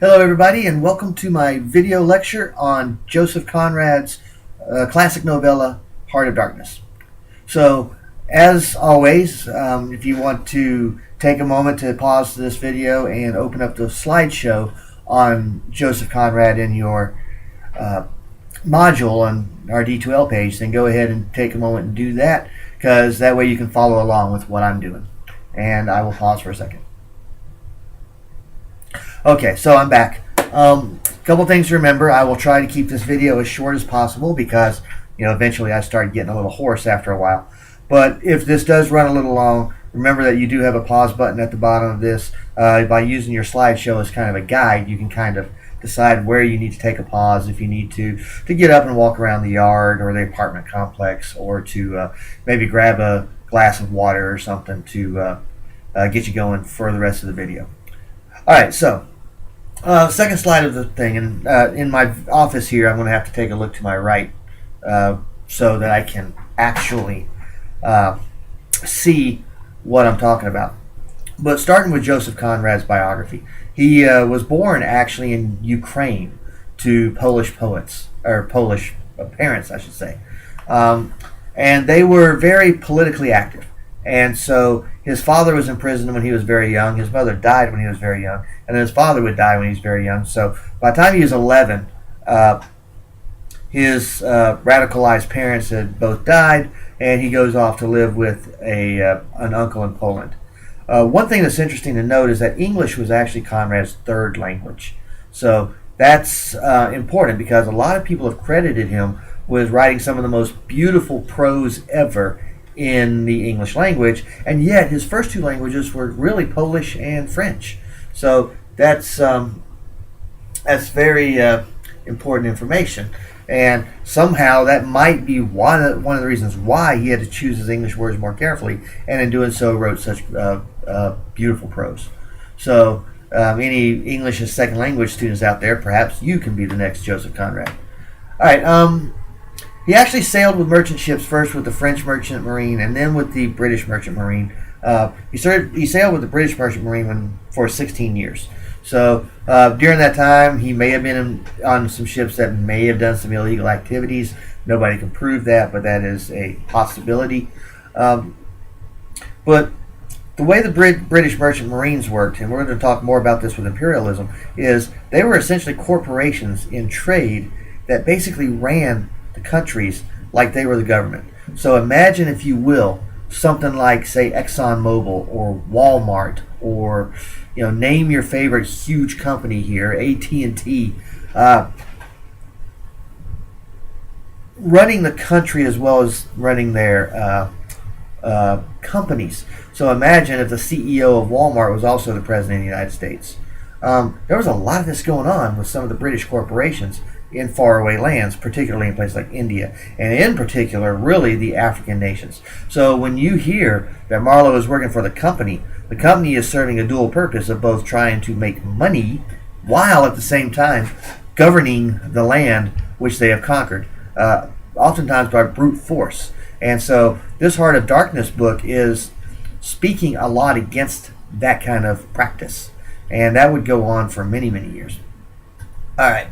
Hello everybody and welcome to my video lecture on Joseph Conrad's classic novella, Heart of Darkness. So, as always, if you want to take a moment to pause this video and open up the slideshow on Joseph Conrad in your module on our D2L page, then go ahead and take a moment and do that, because that way you can follow along with what I'm doing. And I will pause for a second. Okay, so I'm back. Couple things to remember. I will try to keep this video as short as possible because, eventually I started getting a little hoarse after a while. But if this does run a little long, remember that you do have a pause button at the bottom of this. By using your slideshow as kind of a guide, you can kind of decide where you need to take a pause if you need to get up and walk around the yard or the apartment complex, or to maybe grab a glass of water or something to get you going for the rest of the video. Alright, so second slide of the thing, and in my office here I'm going to have to take a look to my right so that I can actually see what I'm talking about. But starting with Joseph Conrad's biography, he was born actually in Ukraine to Polish poets, or Polish parents I should say, and they were very politically active. And so his father was in prison when he was very young. His mother died when he was very young. And then his father would die when he was very young. So by the time he was 11, his radicalized parents had both died, and he goes off to live with an uncle in Poland. One thing that's interesting to note is that English was actually Conrad's third language. So that's important because a lot of people have credited him with writing some of the most beautiful prose ever in the English language, and yet his first two languages were really Polish and French. So that's very important information, and somehow that might be one of the reasons why he had to choose his English words more carefully, and in doing so wrote such beautiful prose. So any English as second language students out there, perhaps you can be the next Joseph Conrad. Alright, he actually sailed with merchant ships, first with the French Merchant Marine and then with the British Merchant Marine. He sailed with the British Merchant Marine for 16 years. So during that time, he may have been on some ships that may have done some illegal activities. Nobody can prove that, but that is a possibility. But the way the British Merchant Marines worked, and we're going to talk more about this with imperialism, is they were essentially corporations in trade that basically ran the countries like they were the government. So imagine, if you will, something like, say, ExxonMobil or Walmart, or name your favorite huge company here, AT&T, running the country as well as running their companies. So imagine if the CEO of Walmart was also the president of the United States. There was a lot of this going on with some of the British corporations in faraway lands, particularly in places like India, and in particular, really, the African nations. So when you hear that Marlowe is working for the company is serving a dual purpose of both trying to make money while at the same time governing the land which they have conquered, oftentimes by brute force. And so this Heart of Darkness book is speaking a lot against that kind of practice, and that would go on for many, many years. All right.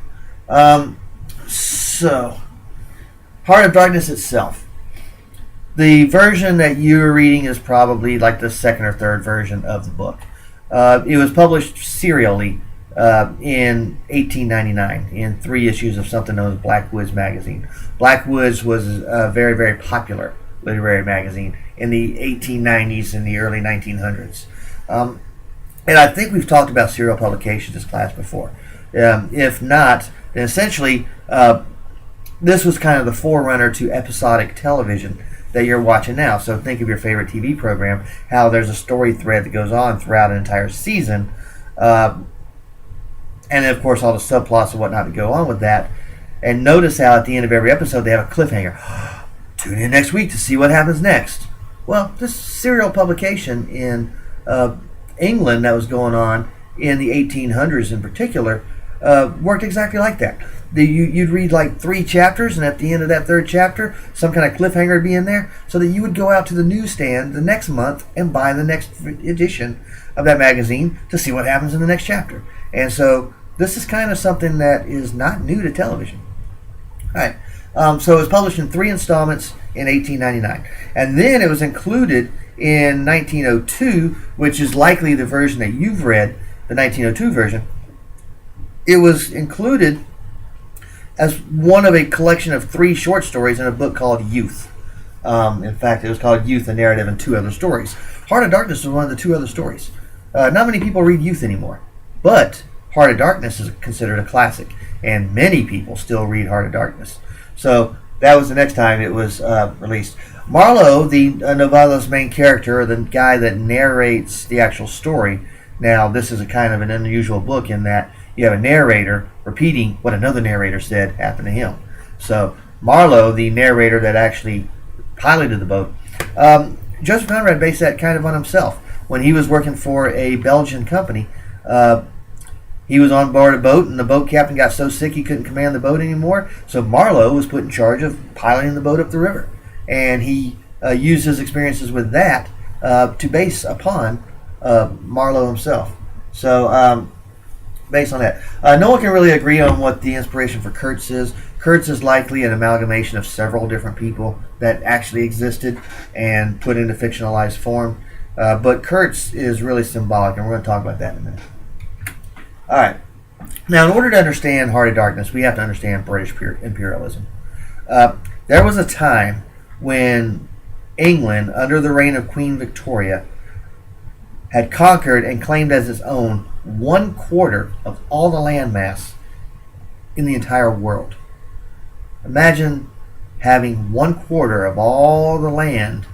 So, Heart of Darkness itself. The version that you're reading is probably like the second or third version of the book. It was published serially in 1899 in 3 issues of something known as Blackwoods magazine. Blackwoods was a very, very popular literary magazine in the 1890s and the early 1900s. And I think we've talked about serial publications in this class before. If not, then essentially this was kind of the forerunner to episodic television that you're watching now. So think of your favorite TV program, how there's a story thread that goes on throughout an entire season, and then of course all the subplots and whatnot that go on with that. And notice how at the end of every episode they have a cliffhanger. Tune in next week to see what happens next. Well, this serial publication in England that was going on in the 1800s in particular worked exactly like that. You'd read like 3 chapters, and at the end of that 3rd chapter, some kind of cliffhanger would be in there, so that you would go out to the newsstand the next month and buy the next edition of that magazine to see what happens in the next chapter. And so this is kind of something that is not new to television. All right. So it was published in 3 installments in 1899. And then it was included in 1902, which is likely the version that you've read, the 1902 version. It was included as one of a collection of 3 short stories in a book called Youth. In fact, it was called Youth, a Narrative, and 2 Other Stories. Heart of Darkness is one of the 2 other stories. Not many people read Youth anymore, but Heart of Darkness is considered a classic, and many people still read Heart of Darkness. So that was the next time it was released. Marlowe, the novella's main character, or the guy that narrates the actual story. Now, this is a kind of an unusual book in that you have a narrator repeating what another narrator said happened to him. So Marlowe, the narrator that actually piloted the boat, Joseph Conrad based that kind of on himself. When he was working for a Belgian company, he was on board a boat, and the boat captain got so sick he couldn't command the boat anymore. So Marlowe was put in charge of piloting the boat up the river, and he used his experiences with that to base upon Marlowe himself. So based on that, no one can really agree on what the inspiration for Kurtz is. Kurtz is likely an amalgamation of several different people that actually existed and put into fictionalized form. But Kurtz is really symbolic, and we're going to talk about that in a minute. All right. Now, in order to understand Heart of Darkness, we have to understand British imperialism. There was a time when England, under the reign of Queen Victoria, had conquered and claimed as its own 1/4 of all the landmass in the entire world. Imagine having 1/4 of all the land.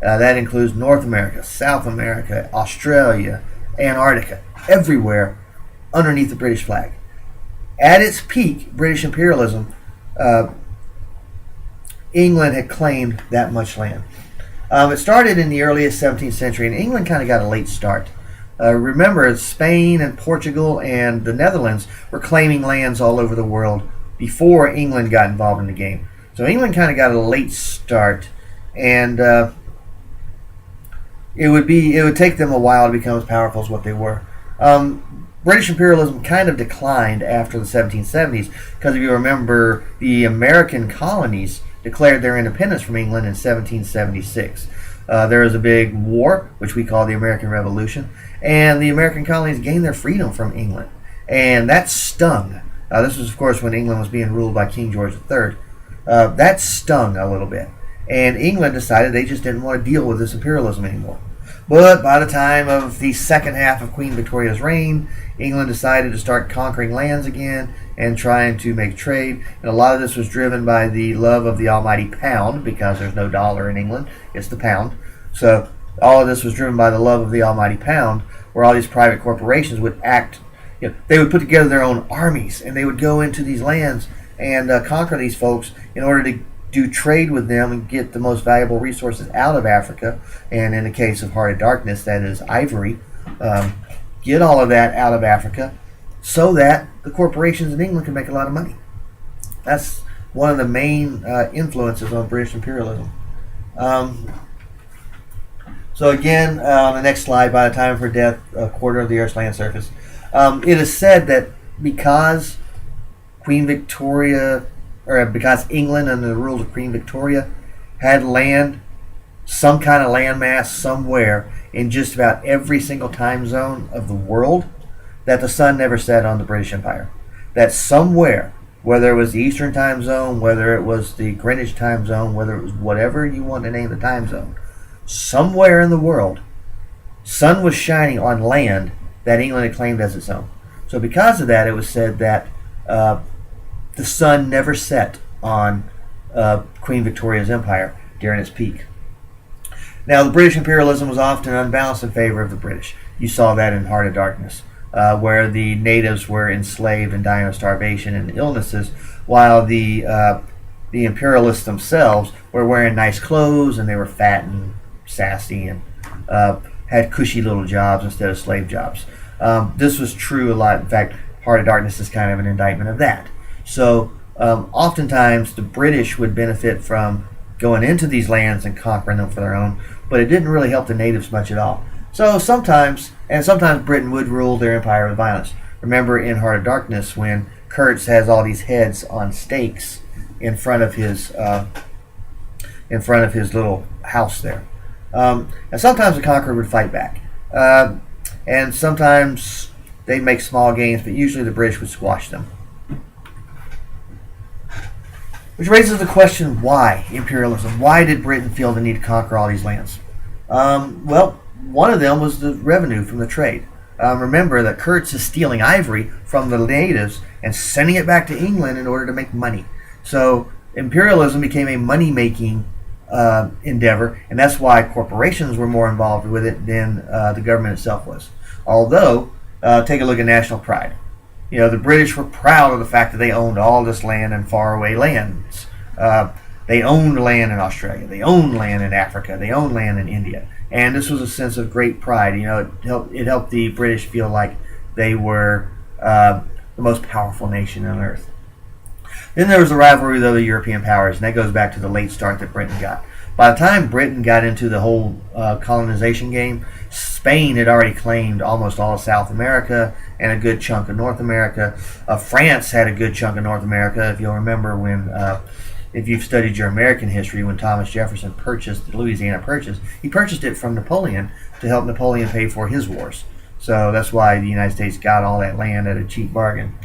That includes North America, South America, Australia, Antarctica, everywhere underneath the British flag. At its peak, British imperialism, England had claimed that much land. It started in the earliest 17th century, and England kind of got a late start. Remember, Spain and Portugal and the Netherlands were claiming lands all over the world before England got involved in the game. So England kind of got a late start, and it would take them a while to become as powerful as what they were. British imperialism kind of declined after the 1770s because, if you remember, the American colonies declared their independence from England in 1776. There was a big war, which we call the American Revolution, and the American colonies gained their freedom from England, and that stung. This was, of course, when England was being ruled by King George III. That stung a little bit, and England decided they just didn't want to deal with this imperialism anymore. But by the time of the second half of Queen Victoria's reign, England decided to start conquering lands again and trying to make trade. And a lot of this was driven by the love of the almighty pound, because there's no dollar in England, it's the pound. So all of this was driven by the love of the almighty pound, where all these private corporations would act, they would put together their own armies, and they would go into these lands and conquer these folks in order to do trade with them and get the most valuable resources out of Africa. And in the case of Heart of Darkness, that is ivory. Get all of that out of Africa so that the corporations in England can make a lot of money. That's one of the main influences on British imperialism. So again, on the next slide, by the time of her death, 1/4 of the Earth's land surface. It is said that because Queen Victoria, or because England under the rule of Queen Victoria had land, some kind of landmass somewhere in just about every single time zone of the world, that the sun never set on the British Empire. That somewhere, whether it was the Eastern time zone, whether it was the Greenwich time zone, whether it was whatever you want to name the time zone, somewhere in the world, sun was shining on land that England had claimed as its own. So because of that, it was said that the sun never set on Queen Victoria's empire during its peak. Now, the British imperialism was often unbalanced in favor of the British. You saw that in Heart of Darkness, where the natives were enslaved and dying of starvation and illnesses, while the imperialists themselves were wearing nice clothes, and they were fat and sassy and had cushy little jobs instead of slave jobs. This was true a lot. In fact, Heart of Darkness is kind of an indictment of that. So oftentimes the British would benefit from going into these lands and conquering them for their own, but it didn't really help the natives much at all. So sometimes Britain would rule their empire with violence. remember in Heart of Darkness when Kurtz has all these heads on stakes in front of his little house there. And sometimes the conqueror would fight back, and sometimes they'd make small gains, but usually the British would squash them. Which raises the question, why imperialism? Why did Britain feel the need to conquer all these lands? Well, one of them was the revenue from the trade. Remember that Kurtz is stealing ivory from the natives and sending it back to England in order to make money. So imperialism became a money-making endeavor, and that's why corporations were more involved with it than the government itself was. Although, take a look at national pride. The British were proud of the fact that they owned all this land and faraway lands. They owned land in Australia. They owned land in Africa. They owned land in India. And this was a sense of great pride. It helped the British feel like they were the most powerful nation on earth. Then there was the rivalry with other European powers, and that goes back to the late start that Britain got. By the time Britain got into the whole colonization game, Spain had already claimed almost all of South America and a good chunk of North America. France had a good chunk of North America. If you'll remember if you've studied your American history, when Thomas Jefferson purchased the Louisiana Purchase, he purchased it from Napoleon to help Napoleon pay for his wars. So that's why the United States got all that land at a cheap bargain.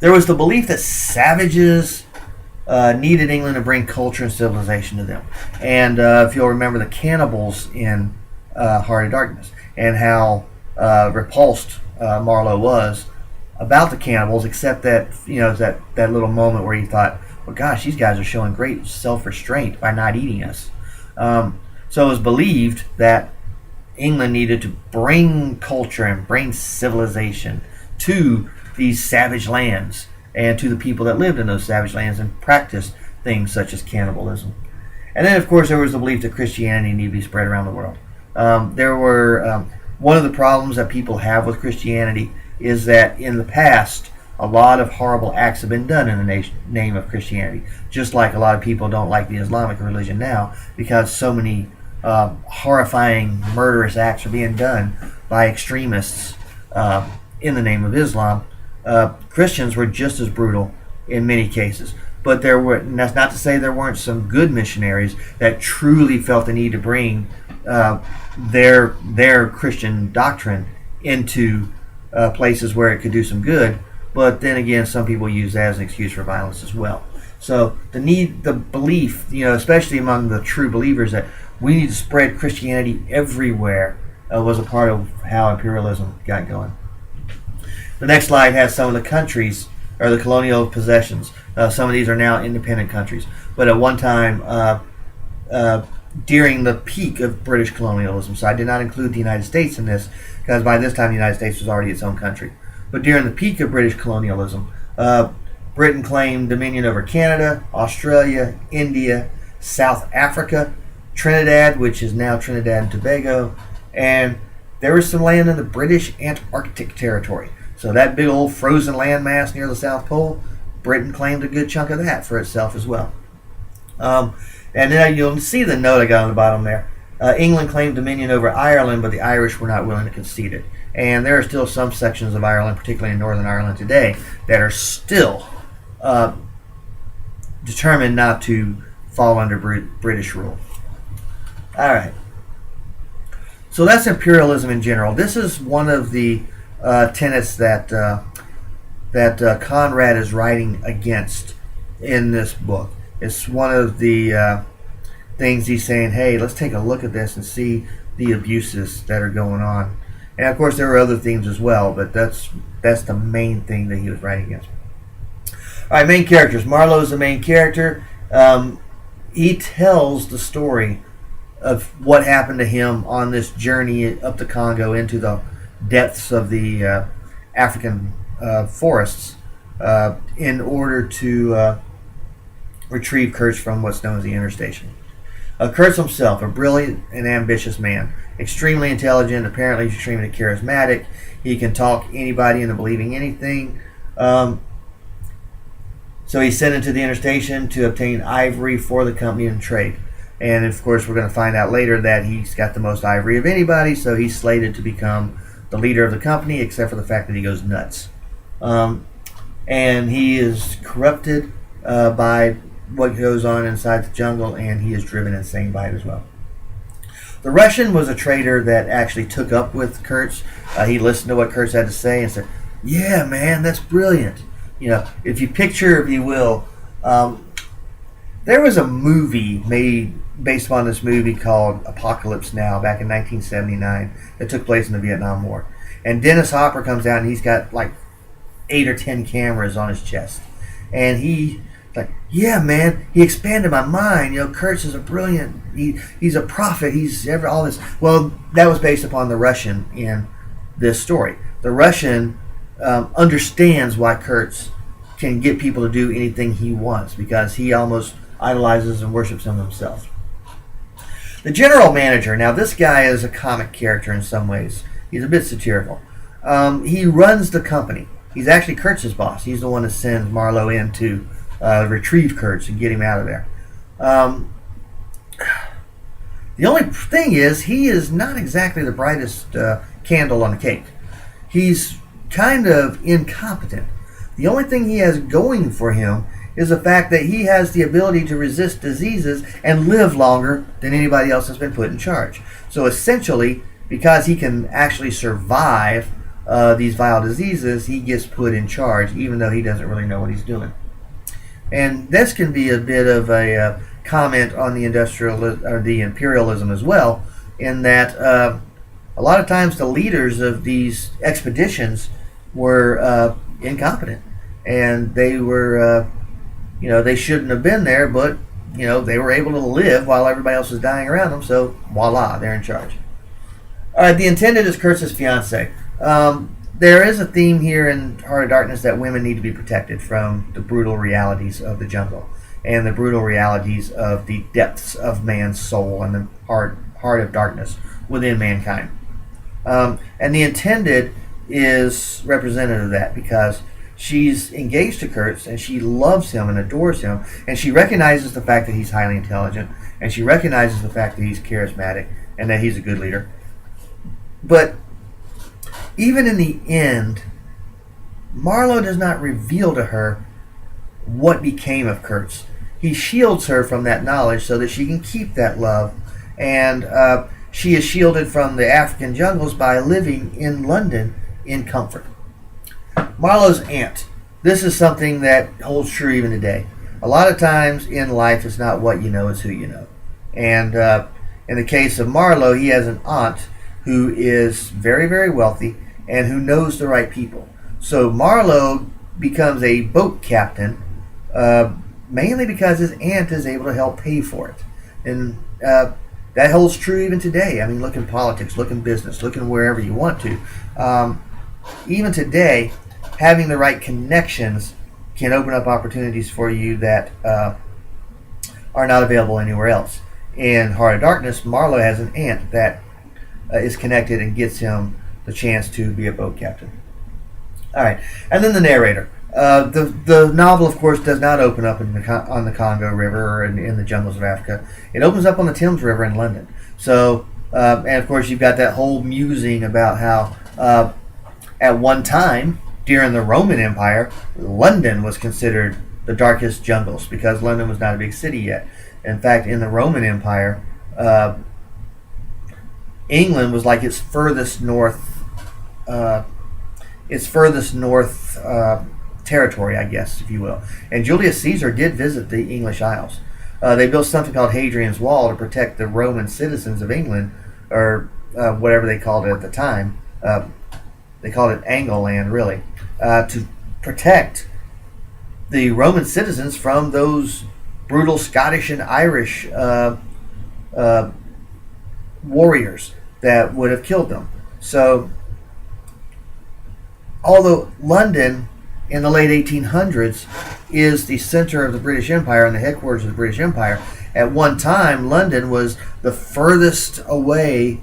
There was the belief that savages needed England to bring culture and civilization to them. And if you'll remember the cannibals in Heart of Darkness and how repulsed Marlowe was about the cannibals, except that that little moment where he thought, well, gosh, these guys are showing great self-restraint by not eating us. So it was believed that England needed to bring culture and bring civilization to these savage lands and to the people that lived in those savage lands and practiced things such as cannibalism. And then, of course, there was the belief that Christianity needed to be spread around the world. One of the problems that people have with Christianity is that in the past, a lot of horrible acts have been done in the name of Christianity. Just like a lot of people don't like the Islamic religion now because so many horrifying, murderous acts are being done by extremists in the name of Islam. Christians were just as brutal in many cases. But and that's not to say there weren't some good missionaries that truly felt the need to bring their Christian doctrine into places where it could do some good. But then again, some people use that as an excuse for violence as well. So the belief, especially among the true believers, that we need to spread Christianity everywhere was a part of how imperialism got going. The next slide has some of the countries, or the colonial possessions. Some of these are now independent countries. But at one time, during the peak of British colonialism, so I did not include the United States in this, because by this time the United States was already its own country. But during the peak of British colonialism, Britain claimed dominion over Canada, Australia, India, South Africa, Trinidad, which is now Trinidad and Tobago, and there was some land in the British Antarctic territory. So that big old frozen landmass near the South Pole, Britain claimed a good chunk of that for itself as well. And then you'll see the note I got on the bottom there. England claimed dominion over Ireland, but the Irish were not willing to concede it. And there are still some sections of Ireland, particularly in Northern Ireland today, that are still determined not to fall under British rule. All right. So that's imperialism in general. This is one of the tenets that Conrad is writing against in this book. It's one of the things he's saying, hey, let's take a look at this and see the abuses that are going on. And of course there are other things as well, but that's the main thing that he was writing against. All right, main characters. Marlowe's the main character. He tells the story of what happened to him on this journey up the Congo into the depths of the African forests in order to retrieve Kurtz from what's known as the Inner Station. Kurtz himself, a brilliant and ambitious man, extremely intelligent, apparently extremely charismatic. He can talk anybody into believing anything. So he's sent into the Inner Station to obtain ivory for the company and trade. And of course, we're going to find out later that he's got the most ivory of anybody, so he's slated to become the leader of the company, except for the fact that he goes nuts. And he is corrupted by what goes on inside the jungle, and he is driven insane by it as well. The Russian was a trader that actually took up with Kurtz. He listened to what Kurtz had to say and said, "Yeah, man, that's brilliant." If you picture, if you will, there was a movie made based upon this movie called Apocalypse Now back in 1979 that took place in the Vietnam War. And Dennis Hopper comes out and he's got like 8 or 10 cameras on his chest. And he like, "Yeah, man, he expanded my mind. Kurtz is a brilliant, he's a prophet, he's all this." Well, that was based upon the Russian in this story. The Russian understands why Kurtz can get people to do anything he wants because he almost idolizes and worships him himself. The general manager, now this guy is a comic character in some ways. He's a bit satirical. He runs the company. He's actually Kurtz's boss. He's the one that sends Marlowe in to retrieve Kurtz and get him out of there. The only thing is, he is not exactly the brightest candle on the cake. He's kind of incompetent. The only thing he has going for him is the fact that he has the ability to resist diseases and live longer than anybody else that's been put in charge. So essentially, because he can actually survive these vile diseases, he gets put in charge, even though he doesn't really know what he's doing. And this can be a bit of a comment on the the imperialism as well, in that a lot of times the leaders of these expeditions were incompetent, and they were, they shouldn't have been there, but they were able to live while everybody else was dying around them. So voila, they're in charge. All right, the intended is Kurtz's fiance. There is a theme here in Heart of Darkness that women need to be protected from the brutal realities of the jungle and the brutal realities of the depths of man's soul and the heart of darkness within mankind. And the intended is representative of that because she's engaged to Kurtz and she loves him and adores him, and she recognizes the fact that he's highly intelligent, and she recognizes the fact that he's charismatic and that he's a good leader. But even in the end, Marlowe does not reveal to her what became of Kurtz. He shields her from that knowledge so that she can keep that love, and she is shielded from the African jungles by living in London in comfort. Marlowe's aunt. This is something that holds true even today. A lot of times in life, it's not what you know, it's who you know. And in the case of Marlowe, he has an aunt who is very, very wealthy and who knows the right people. So Marlowe becomes a boat captain mainly because his aunt is able to help pay for it. And that holds true even today. I mean, look in politics, look in business, look in wherever you want to. Even today, having the right connections can open up opportunities for you that are not available anywhere else. In Heart of Darkness, Marlowe has an aunt that is connected and gets him the chance to be a boat captain. All right, and then the narrator. The novel, of course, does not open up on the Congo River or in the jungles of Africa. It opens up on the Thames River in London. So, and of course, you've got that whole musing about how at one time during the Roman Empire, London was considered the darkest jungles because London was not a big city yet. In fact, in the Roman Empire, England was like its furthest north territory, I guess, if you will. And Julius Caesar did visit the English Isles. They built something called Hadrian's Wall to protect the Roman citizens of England, or whatever they called it at the time. They called it Angleland, really, to protect the Roman citizens from those brutal Scottish and Irish warriors that would have killed them. So, although London in the late 1800s is the center of the British Empire and the headquarters of the British Empire, at one time London was the furthest away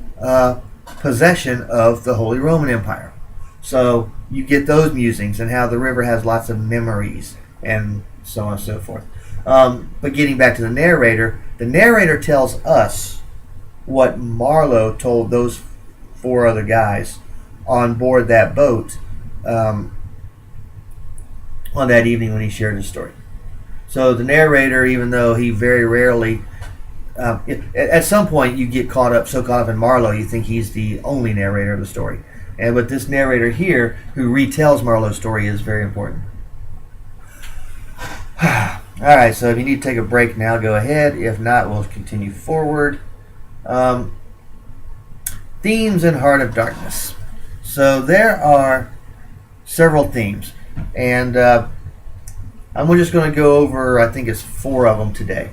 possession of the Holy Roman Empire. So you get those musings and how the river has lots of memories and so on and so forth. But getting back to the narrator tells us what Marlowe told those 4 other guys on board that boat on that evening when he shared his story. So the narrator, even though he very rarely, at some point you get so caught up in Marlowe, you think he's the only narrator of the story. But this narrator here, who retells Marlowe's story, is very important. All right, so if you need to take a break now, go ahead. If not, we'll continue forward. Themes in Heart of Darkness. So there are several themes, and I'm just going to go over, I think it's 4 of them today.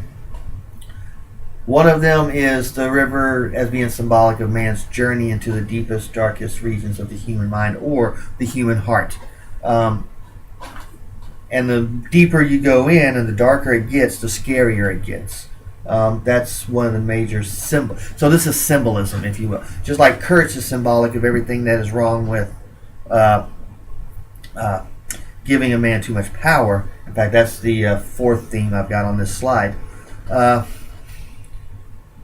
One of them is the river as being symbolic of man's journey into the deepest, darkest regions of the human mind or the human heart. And the deeper you go in and the darker it gets, the scarier it gets. That's one of the major symbols. So this is symbolism, if you will. Just like Kurtz is symbolic of everything that is wrong with giving a man too much power. In fact, that's the 4th theme I've got on this slide.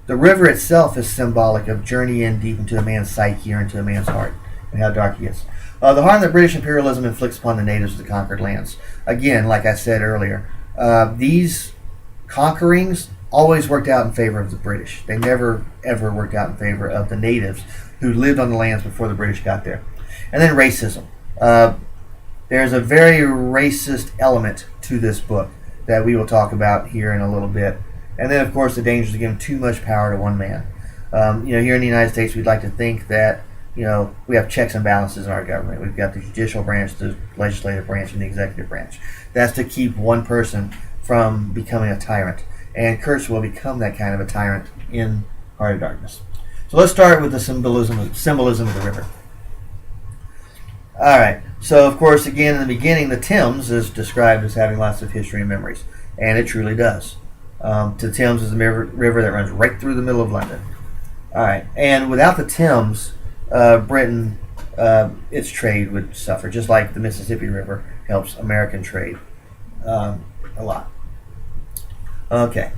The river itself is symbolic of journeying deep into a man's psyche or into a man's heart and how dark he is. The harm that British imperialism inflicts upon the natives of the conquered lands. Again, like I said earlier, these conquerings always worked out in favor of the British. They never, ever worked out in favor of the natives who lived on the lands before the British got there. And then racism. There's a very racist element to this book that we will talk about here in a little bit. And then, of course, the dangers of giving too much power to one man. Here in the United States, we'd like to think that we have checks and balances in our government. We've got the judicial branch, the legislative branch, and the executive branch. That's to keep one person from becoming a tyrant. And Kurtz will become that kind of a tyrant in Heart of Darkness. So let's start with the symbolism of the river. All right. So, of course, again, in the beginning, the Thames is described as having lots of history and memories. And it truly does. The Thames is a river that runs right through the middle of London. All right. And without the Thames, Britain, its trade would suffer, just like the Mississippi River helps American trade a lot. Okay.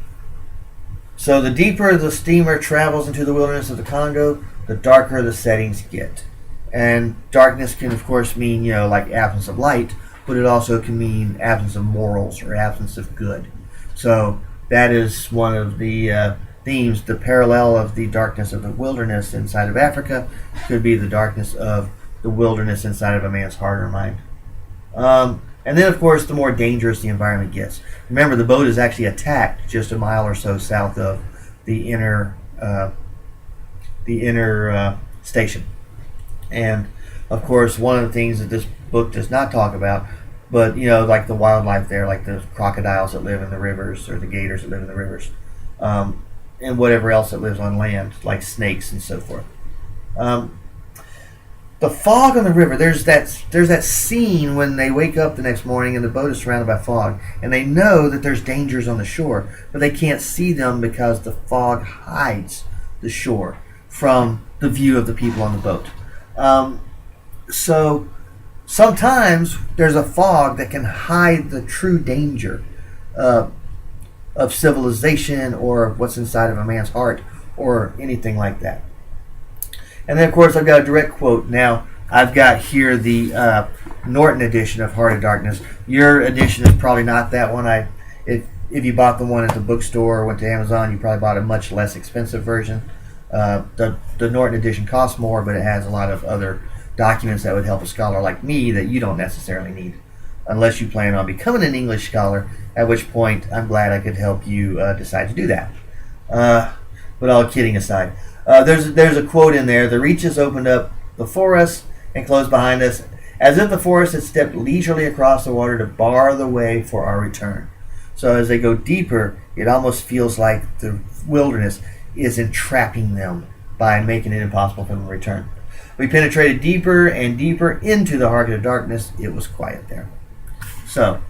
So the deeper the steamer travels into the wilderness of the Congo, the darker the settings get. And darkness can, of course, mean, like absence of light, but it also can mean absence of morals or absence of good. So that is one of the themes. The parallel of the darkness of the wilderness inside of Africa could be the darkness of the wilderness inside of a man's heart or mind. And then, of course, the more dangerous the environment gets. Remember, the boat is actually attacked just a mile or so south of the inner station. And, of course, one of the things that this book does not talk about, but, like the wildlife there, like the crocodiles that live in the rivers or the gators that live in the rivers, and whatever else that lives on land, like snakes and so forth. The fog on the river, there's that scene when they wake up the next morning and the boat is surrounded by fog, and they know that there's dangers on the shore, but they can't see them because the fog hides the shore from the view of the people on the boat. So sometimes there's a fog that can hide the true danger of civilization or what's inside of a man's heart or anything like that. And then, of course, I've got a direct quote. Now, I've got here the Norton edition of Heart of Darkness. Your edition is probably not that one. If you bought the one at the bookstore or went to Amazon, you probably bought a much less expensive version. The Norton edition costs more, but it has a lot of other documents that would help a scholar like me that you don't necessarily need, unless you plan on becoming an English scholar, at which point I'm glad I could help you decide to do that. But all kidding aside, there's a quote in there: "The reaches opened up before us and closed behind us, as if the forest had stepped leisurely across the water to bar the way for our return." So as they go deeper, it almost feels like the wilderness is entrapping them by making it impossible for them to return. We penetrated deeper and deeper into the heart of darkness. It was quiet there. So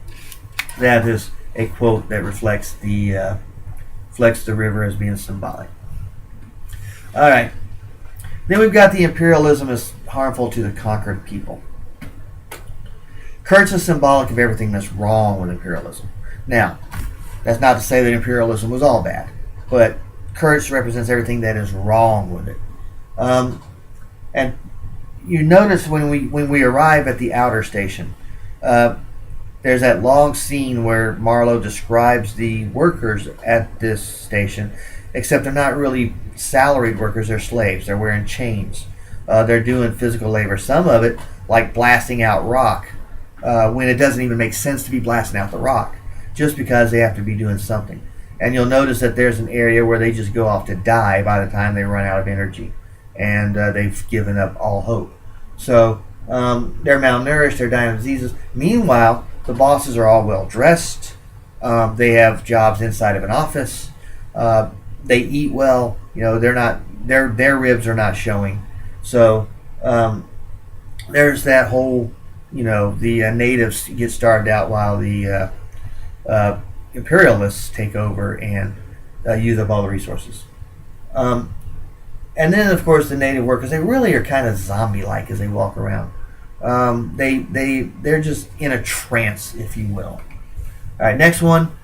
that is a quote that reflects the river as being symbolic. All right. Then we've got the imperialism is harmful to the conquered people. Kurtz is symbolic of everything that's wrong with imperialism. Now, that's not to say that imperialism was all bad, but Kurtz represents everything that is wrong with it. And you notice when we arrive at the outer station, there's that long scene where Marlowe describes the workers at this station, except they're not really salaried workers, they're slaves. They're wearing chains. They're doing physical labor. Some of it, like blasting out rock, when it doesn't even make sense to be blasting out the rock, just because they have to be doing something. And you'll notice that there's an area where they just go off to die by the time they run out of energy. And they've given up all hope. So they're malnourished, they're dying of diseases. Meanwhile, the bosses are all well dressed. They have jobs inside of an office. They eat well. They're not their ribs are not showing. So there's that whole the natives get starved out while the imperialists take over and use up all the resources. And then, of course, the native workers, they really are kind of zombie-like as they walk around. They're just in a trance, if you will. All right, next one.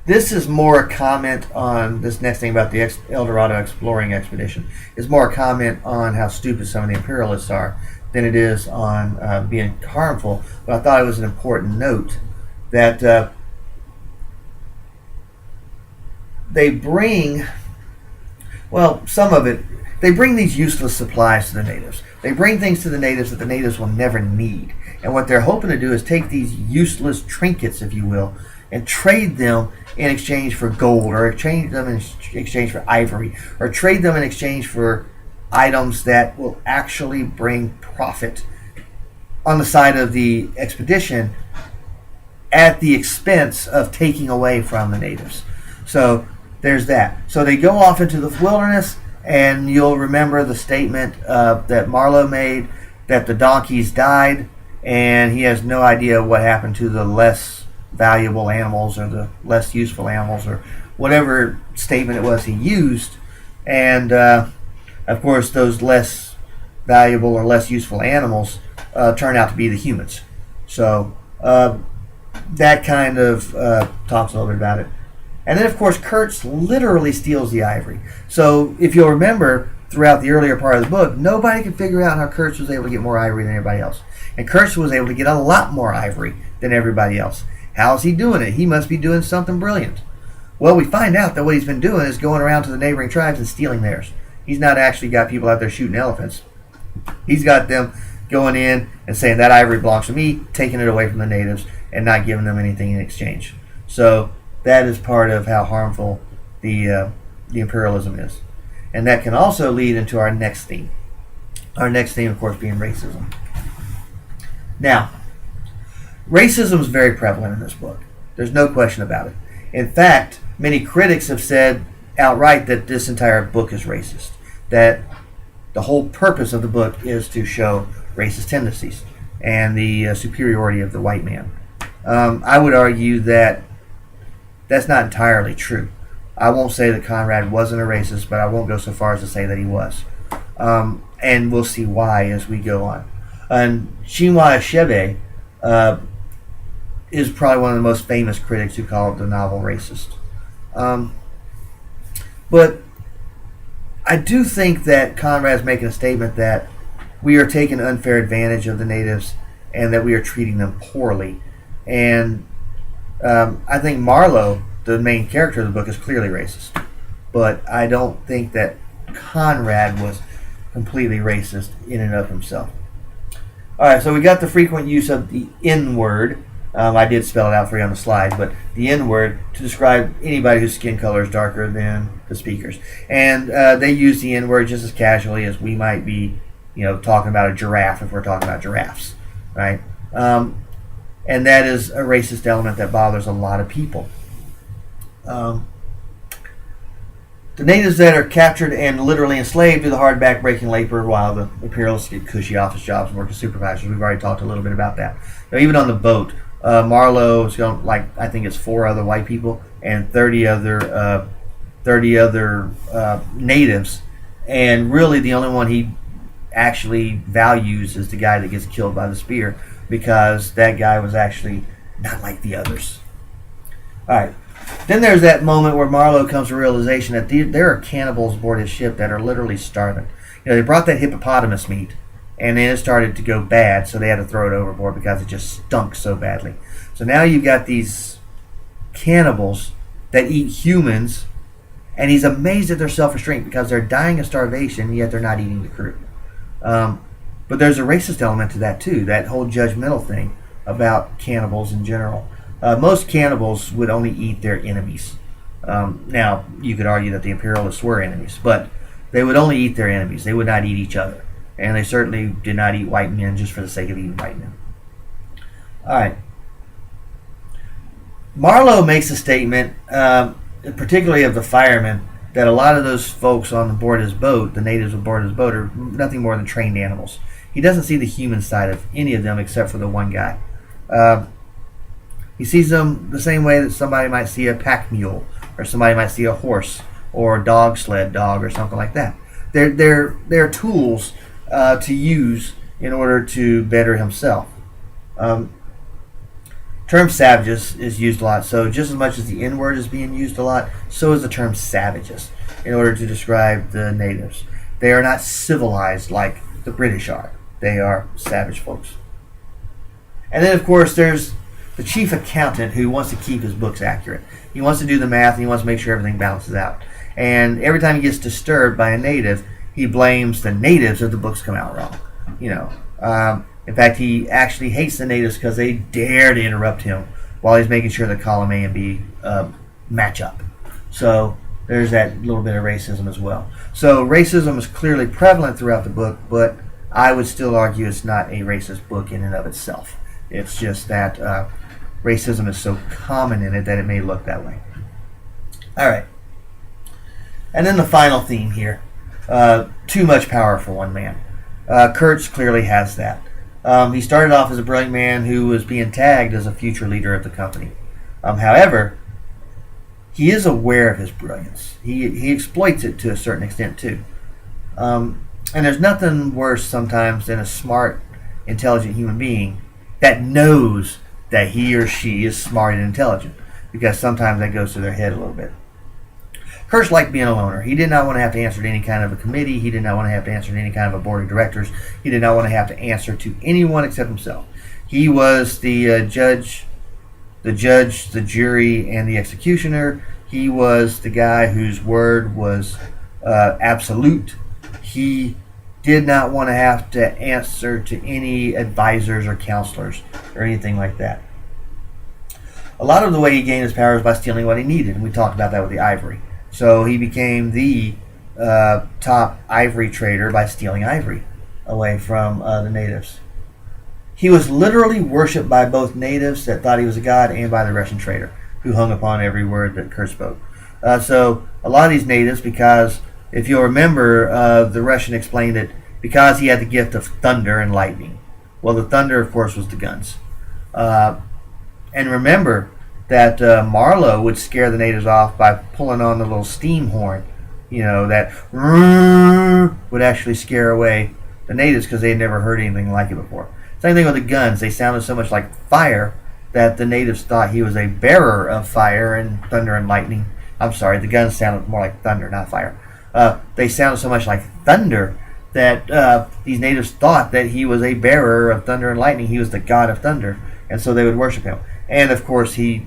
This is more a comment on this next thing about the El Dorado exploring expedition. It's more a comment on how stupid some of the imperialists are than it is on being harmful. But I thought it was an important note that they bring, well, some of it, they bring these useless supplies to the natives. They bring things to the natives that the natives will never need. And what they're hoping to do is take these useless trinkets, if you will, and trade them in exchange for gold, or exchange them in exchange for ivory, or trade them in exchange for items that will actually bring profit on the side of the expedition at the expense of taking away from the natives. So there's that. So they go off into the wilderness, and you'll remember the statement that Marlowe made, that the donkeys died, and he has no idea what happened to the less valuable animals or the less useful animals, or whatever statement it was he used. And of course, those less valuable or less useful animals turn out to be the humans. So that kind of talks a little bit about it. And then, of course, Kurtz literally steals the ivory. So if you'll remember, throughout the earlier part of the book, nobody could figure out how Kurtz was able to get more ivory than everybody else. And Kurtz was able to get a lot more ivory than everybody else. How's he doing it? He must be doing something brilliant. Well, we find out that what he's been doing is going around to the neighboring tribes and stealing theirs. He's not actually got people out there shooting elephants. He's got them going in and saying, that ivory belongs to me, taking it away from the natives, and not giving them anything in exchange. So that is part of how harmful the imperialism is. And that can also lead into our next theme. Our next theme, of course, being racism. Now, racism is very prevalent in this book. There's no question about it. In fact, many critics have said outright that this entire book is racist. That the whole purpose of the book is to show racist tendencies and the superiority of the white man. I would argue that that's not entirely true. I won't say that Conrad wasn't a racist, but I won't go so far as to say that he was. And we'll see why as we go on. And Chinua Achebe is probably one of the most famous critics who called the novel racist. But I do think that Conrad's making a statement that we are taking unfair advantage of the natives and that we are treating them poorly. And I think Marlowe, the main character of the book, is clearly racist. But I don't think that Conrad was completely racist in and of himself. Alright, so we got the frequent use of the N-word. I did spell it out for you on the slide, but the N-word to describe anybody whose skin color is darker than the speakers. And they use the N-word just as casually as we might be, talking about a giraffe if we're talking about giraffes, right? And that is a racist element that bothers a lot of people. The natives that are captured and literally enslaved do the hard back-breaking labor while the imperialists get cushy office jobs and work as supervisors. We've already talked a little bit about that. Now, even on the boat, Marlowe is going, I think it's 4 other white people and 30 other natives, and really the only one he actually values is the guy that gets killed by the spear, because that guy was actually not like the others. All right. Then there's that moment where Marlowe comes to realization that there are cannibals aboard his ship that are literally starving. They brought that hippopotamus meat, and then it started to go bad, so they had to throw it overboard because it just stunk so badly. So now you've got these cannibals that eat humans, and he's amazed at their self-restraint because they're dying of starvation, yet they're not eating the crew. But there's a racist element to that too, that whole judgmental thing about cannibals in general. Most cannibals would only eat their enemies. Now, you could argue that the imperialists were enemies, but they would only eat their enemies. They would not eat each other. And they certainly did not eat white men just for the sake of eating white men. All right. Marlowe makes a statement, particularly of the firemen, that a lot of those folks on board his boat, the natives on board his boat, are nothing more than trained animals. He doesn't see the human side of any of them except for the one guy. He sees them the same way that somebody might see a pack mule, or somebody might see a horse, or a dog sled dog, or something like that. They're tools to use in order to better himself. Term savages is used a lot, so just as much as the N-word is being used a lot, so is the term savages in order to describe the natives. They are not civilized like the British are. They are savage folks. And then, of course, there's the chief accountant who wants to keep his books accurate. He wants to do the math, and he wants to make sure everything balances out. And every time he gets disturbed by a native, he blames the natives if the books come out wrong. In fact, he actually hates the natives because they dare to interrupt him while he's making sure that column A and B match up. So there's that little bit of racism as well. So racism is clearly prevalent throughout the book, but I would still argue it's not a racist book in and of itself. It's just that racism is so common in it that it may look that way. All right. And then the final theme here, too much power for one man. Kurtz clearly has that. He started off as a brilliant man who was being tagged as a future leader of the company. However, he is aware of his brilliance. He exploits it to a certain extent too. And there's nothing worse sometimes than a smart, intelligent human being that knows that he or she is smart and intelligent, because sometimes that goes to their head a little bit. Kurtz liked being a loner. He did not want to have to answer to any kind of a committee. He did not want to have to answer to any kind of a board of directors. He did not want to have to answer to anyone except himself. He was the judge, the jury, and the executioner. He was the guy whose word was absolute. He did not want to have to answer to any advisors or counselors or anything like that. A lot of the way he gained his power was by stealing what he needed, and we talked about that with the ivory. So he became the top ivory trader by stealing ivory away from the natives. He was literally worshipped by both natives that thought he was a god and by the Russian trader who hung upon every word that Kurtz spoke. So a lot of these natives, because if you'll remember, the Russian explained it because he had the gift of thunder and lightning. Well, the thunder, of course, was the guns. And remember that Marlowe would scare the natives off by pulling on the little steam horn, that would actually scare away the natives because they had never heard anything like it before. Same thing with the guns. They sounded so much like fire that the natives thought he was a bearer of fire and thunder and lightning. I'm sorry, the guns sounded more like thunder, not fire. They sounded so much like thunder that these natives thought that he was a bearer of thunder and lightning. He was the god of thunder, and so they would worship him. And of course, he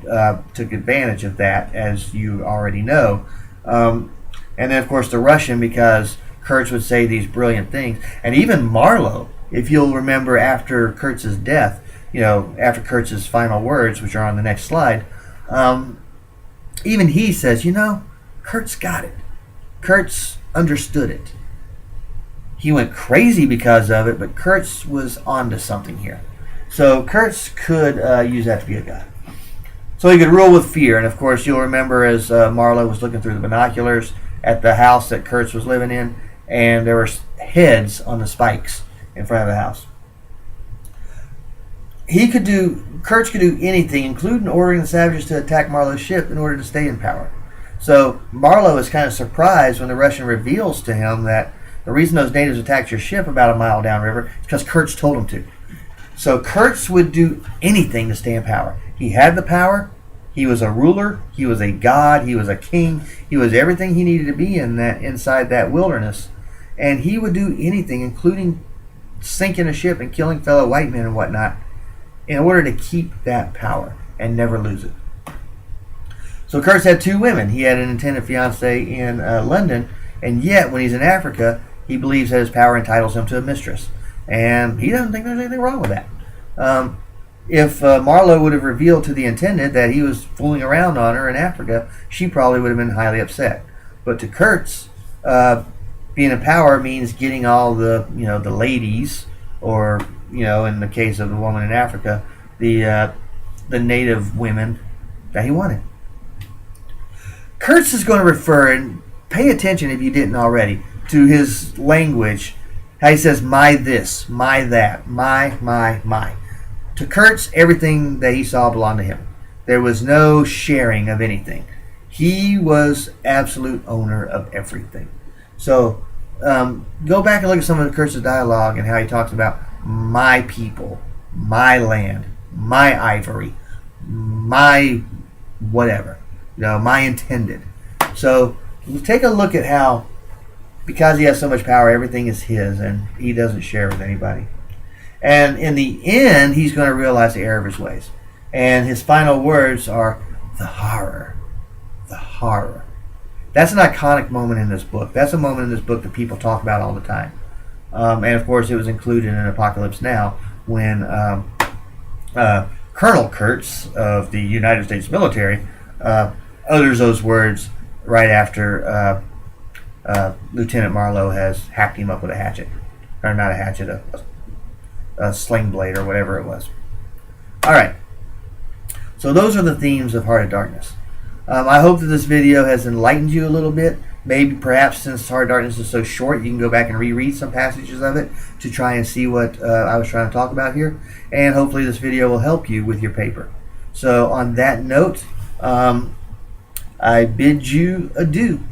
took advantage of that, as you already know. And then, of course, the Russian, because Kurtz would say these brilliant things. And even Marlowe, if you'll remember, after Kurtz's death, after Kurtz's final words, which are on the next slide, even he says, Kurtz got it. Kurtz understood it. He went crazy because of it, but Kurtz was onto something here. So Kurtz could use that to be a god. So he could rule with fear. And of course, you'll remember as Marlowe was looking through the binoculars at the house that Kurtz was living in, and there were heads on the spikes in front of the house. Kurtz could do anything, including ordering the savages to attack Marlowe's ship in order to stay in power. So Marlowe is kind of surprised when the Russian reveals to him that the reason those natives attacked your ship about a mile downriver is because Kurtz told them to. So Kurtz would do anything to stay in power. He had the power. He was a ruler. He was a god. He was a king. He was everything he needed to be inside that wilderness. and he would do anything, including sinking a ship and killing fellow white men and whatnot, in order to keep that power and never lose it. So Kurtz had two women. He had an intended fiancee in London, and yet when he's in Africa, he believes that his power entitles him to a mistress, and he doesn't think there's anything wrong with that. If Marlowe would have revealed to the intended that he was fooling around on her in Africa, she probably would have been highly upset. But to Kurtz, being in power means getting all the the ladies, or in the case of the woman in Africa, the native women that he wanted. Kurtz is going to refer, and pay attention if you didn't already, to his language. How he says my this, my that, my. To Kurtz, everything that he saw belonged to him. There was no sharing of anything. He was absolute owner of everything. So go back and look at some of Kurtz's dialogue and how he talks about my people, my land, my ivory, my whatever, my intended. So take a look at how, because he has so much power, everything is his and he doesn't share with anybody. And in the end, he's going to realize the error of his ways. And his final words are, the horror. The horror. That's an iconic moment in this book. That's a moment in this book that people talk about all the time. And of course, it was included in Apocalypse Now when Colonel Kurtz of the United States military utters those words right after Lieutenant Marlowe has hacked him up with a hatchet. Or not a hatchet, a sling blade or whatever it was. All right. So those are the themes of Heart of Darkness. I hope that this video has enlightened you a little bit. Maybe perhaps since Heart of Darkness is so short, you can go back and reread some passages of it to try and see what I was trying to talk about here. And hopefully this video will help you with your paper. So on that note, I bid you adieu.